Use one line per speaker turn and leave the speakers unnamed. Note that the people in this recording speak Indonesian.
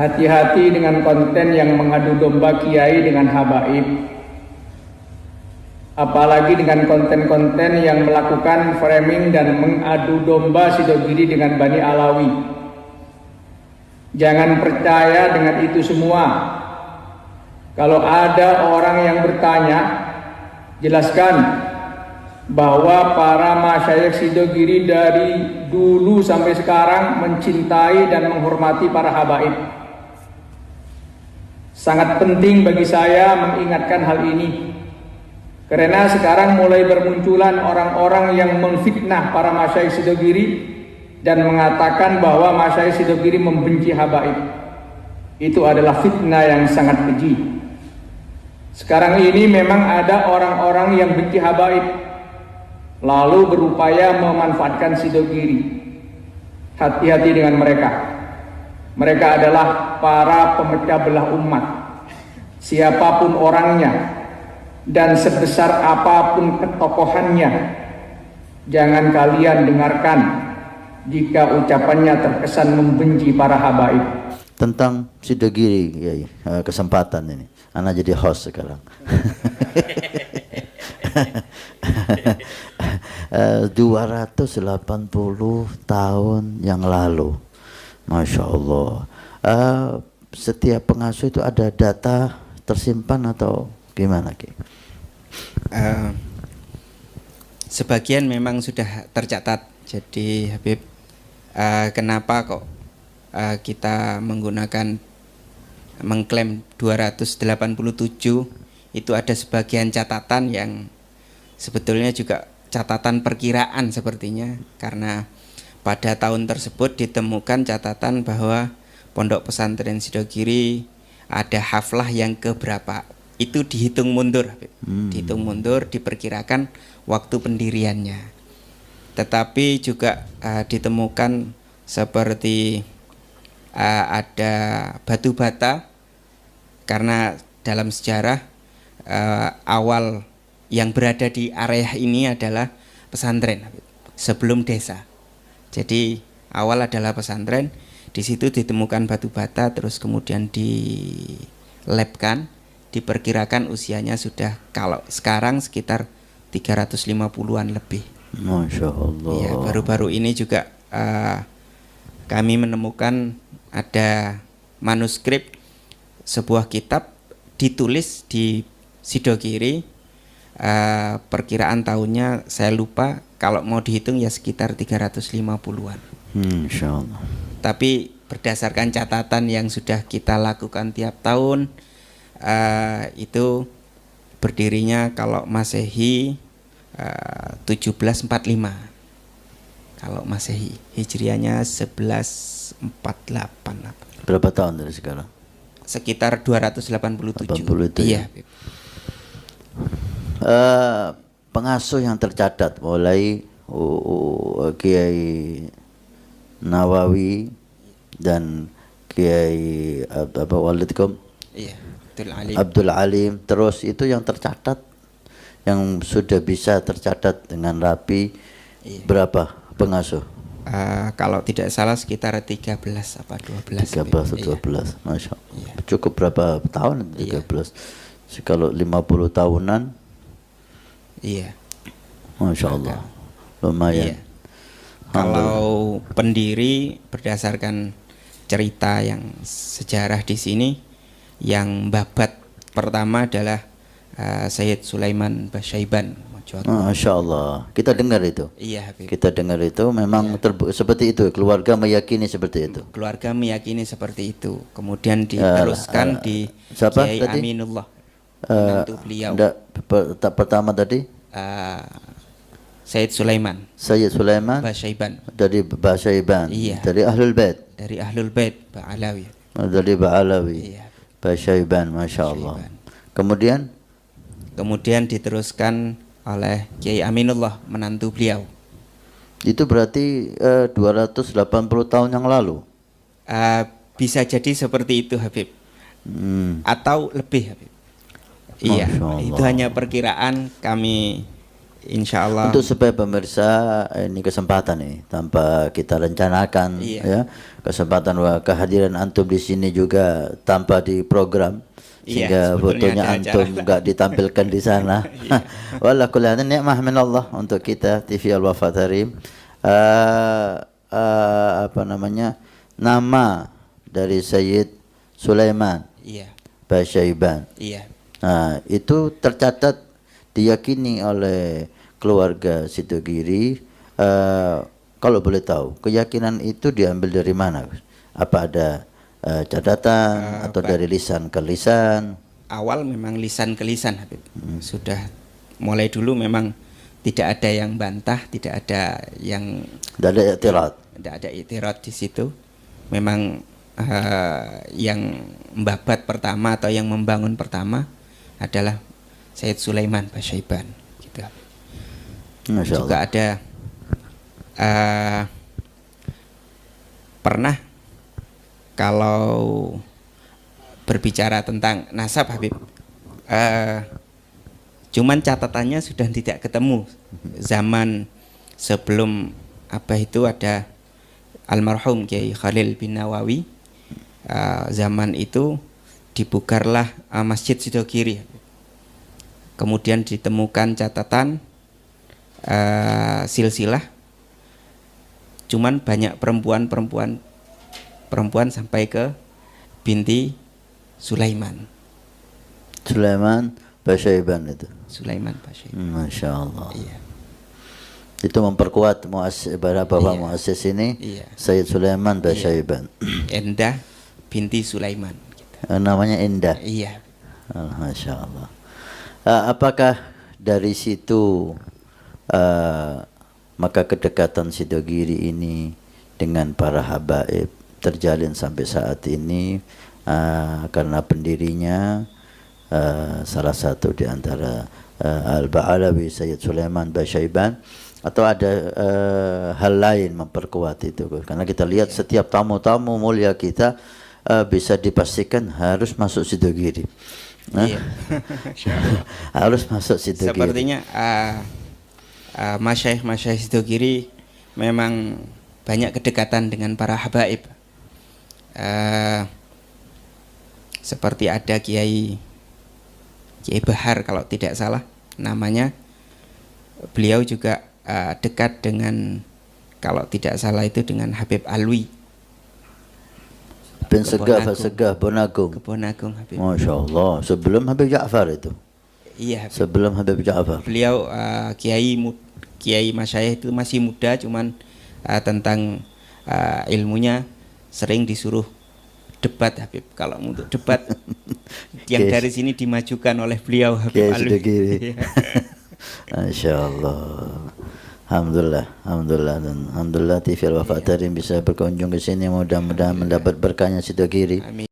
Hati-hati dengan konten yang mengadu domba kiai dengan habaib. Apalagi dengan konten-konten yang melakukan framing dan mengadu domba Sidogiri dengan Bani Alawi. Jangan percaya dengan itu semua. Kalau ada orang yang bertanya, jelaskan bahwa para masyayikh Sidogiri dari dulu sampai sekarang mencintai dan menghormati para habaib. Sangat penting bagi saya mengingatkan hal ini, karena sekarang mulai bermunculan orang-orang yang memfitnah para masyayikh Sidogiri dan mengatakan bahwa masyayikh Sidogiri membenci habaib. Itu adalah fitnah yang sangat keji. Sekarang ini memang ada orang-orang yang benci habaib, lalu berupaya memanfaatkan Sidogiri. Hati-hati dengan mereka. Mereka adalah para pemecah belah umat, siapapun orangnya dan sebesar apapun ketokohannya. Jangan kalian dengarkan jika ucapannya terkesan membenci para habaib.
Tentang Sidogiri, ya, kesempatan ini Ana jadi host sekarang. 280 tahun yang lalu, Masya Allah. Setiap pengasuh itu ada data tersimpan atau gimana, Ki?
Sebagian memang sudah tercatat. Jadi Habib, kenapa kok kita mengklaim 287? Itu ada sebagian catatan yang sebetulnya juga catatan perkiraan sepertinya, karena pada tahun tersebut ditemukan catatan bahwa Pondok Pesantren Sidogiri ada haflah yang keberapa. Itu dihitung mundur, dihitung mundur, diperkirakan waktu pendiriannya. Tetapi juga ditemukan seperti ada batu bata, karena dalam sejarah awal yang berada di area ini adalah pesantren sebelum desa. Jadi awal adalah pesantren, di situ ditemukan batu bata, terus kemudian dilabkan, diperkirakan usianya sudah kalau sekarang sekitar 350-an lebih.
Masya Allah.
Ya, baru-baru ini juga kami menemukan ada manuskrip sebuah kitab ditulis di Sidogiri. Perkiraan tahunnya saya lupa, kalau mau dihitung ya sekitar 350-an.
Insya Allah.
Tapi berdasarkan catatan yang sudah kita lakukan tiap tahun, itu berdirinya kalau Masehi 1745. Kalau Masehi, Hijriahnya 1148.
Berapa tahun dari sekarang?
Sekitar 287.
80 itu
iya.
Ya? Pengasuh yang tercatat mulai Kiai Nawawi dan Kiai Walidikum,
Iya,
Abdul Alim, terus itu yang tercatat, yang sudah bisa tercatat dengan rapi, iya. Berapa pengasuh?
Kalau tidak salah sekitar 13 apa 12.
13 atau 12, iya. Masya Allah. Iya. Cukup berapa tahun? 13. Iya. Kalau 50 tahunan, iya. Masya Allah. Lumayan. Iya.
Kalau pendiri berdasarkan cerita yang sejarah di sini, yang babat pertama adalah Sayyid Sulaiman Basyaiban.
Masya Allah. Kita dengar itu.
Iya, Habib.
Kita dengar itu memang iya. Seperti itu. Keluarga meyakini seperti itu.
Keluarga meyakini seperti itu. Kemudian diteruskan di Kiai Aminullah. Menantu beliau.
Pertama tadi?
Sayyid Sulaiman.
Sayyid Sulaiman
Basyaiban.
Dari Basyaiban.
Iya.
Dari Ahlul Bait.
Dari Ahlul Bait Ba'alawi.
Dari Ba'alawi.
Iya.
Basyaiban, Masya Allah. Kemudian
diteruskan oleh Kiai Aminullah, menantu beliau.
Itu berarti 280 tahun yang lalu.
Bisa jadi seperti itu, Habib. Atau lebih, Habib. Iya, itu hanya perkiraan kami insya Allah.
Untuk supaya pemirsa, ini kesempatan nih tanpa kita rencanakan, ya, kesempatan kehadiran antum di sini juga tanpa di program, sehingga fotonya antum nggak ditampilkan di sana. Wallah kullihan nikmah min Allah untuk kita TV Al-Wafa Tarim. Apa namanya, nama dari Sayyid Sulaiman Basyaiban. Nah, itu tercatat diyakini oleh keluarga Sidogiri. Kalau boleh tahu, keyakinan itu diambil dari mana? Apa ada catatan atau dari lisan ke lisan?
Awal memang lisan ke lisan, Habib. Sudah mulai dulu memang tidak ada yang bantah, tidak ada yang tidak ada i'tirad di situ. Memang yang membabat pertama atau yang membangun pertama adalah Sayyid Sulaiman Basyaiban, gitu. Juga ada pernah kalau berbicara tentang nasab, Habib, cuman catatannya sudah tidak ketemu. Zaman sebelum apa itu ada almarhum Kiai Khalil bin Nawawi, zaman itu dibukarlah Masjid Sidogiri. Kemudian ditemukan catatan silsilah, cuman banyak perempuan sampai ke binti Sulaiman
Basyaiban itu.
Sulaiman Basyaiban.
Masya Allah. Iya. Itu memperkuat bahwa muassis ini Sayyid Sulaiman Basyaiban.
Endah binti Sulaiman. Gitu.
Namanya Endah.
Iya.
Masya Allah. Apakah dari situ maka kedekatan Sidogiri ini dengan para habaib terjalin sampai saat ini, karena pendirinya salah satu di antara Al-Ba'alawi Sayyid Sulaiman Basyaiban, atau ada hal lain memperkuat itu? Karena kita lihat setiap tamu-tamu mulia kita bisa dipastikan harus masuk Sidogiri. Harus masuk Sidogiri.
Sepertinya masyaikh Sidogiri memang banyak kedekatan dengan para habaib. Seperti ada Kiai Bahar kalau tidak salah namanya, beliau juga dekat dengan, kalau tidak salah itu dengan Habib Alwi
bin Segah Bonagung.
Habib.
Masya Allah, sebelum Habib Ja'far itu.
Iya, Habib.
Sebelum Habib Ja'far.
Beliau kiai masyayikh itu masih muda, cuman tentang ilmunya sering disuruh debat, Habib. Kalau untuk debat yang dari sini dimajukan oleh beliau, Habib Alwi.
Masya Allah. Alhamdulillah dan alhamdulillah TV Al-Wafa Tarim bisa berkunjung ke sini, mudah-mudahan mendapat berkahnya Sidogiri.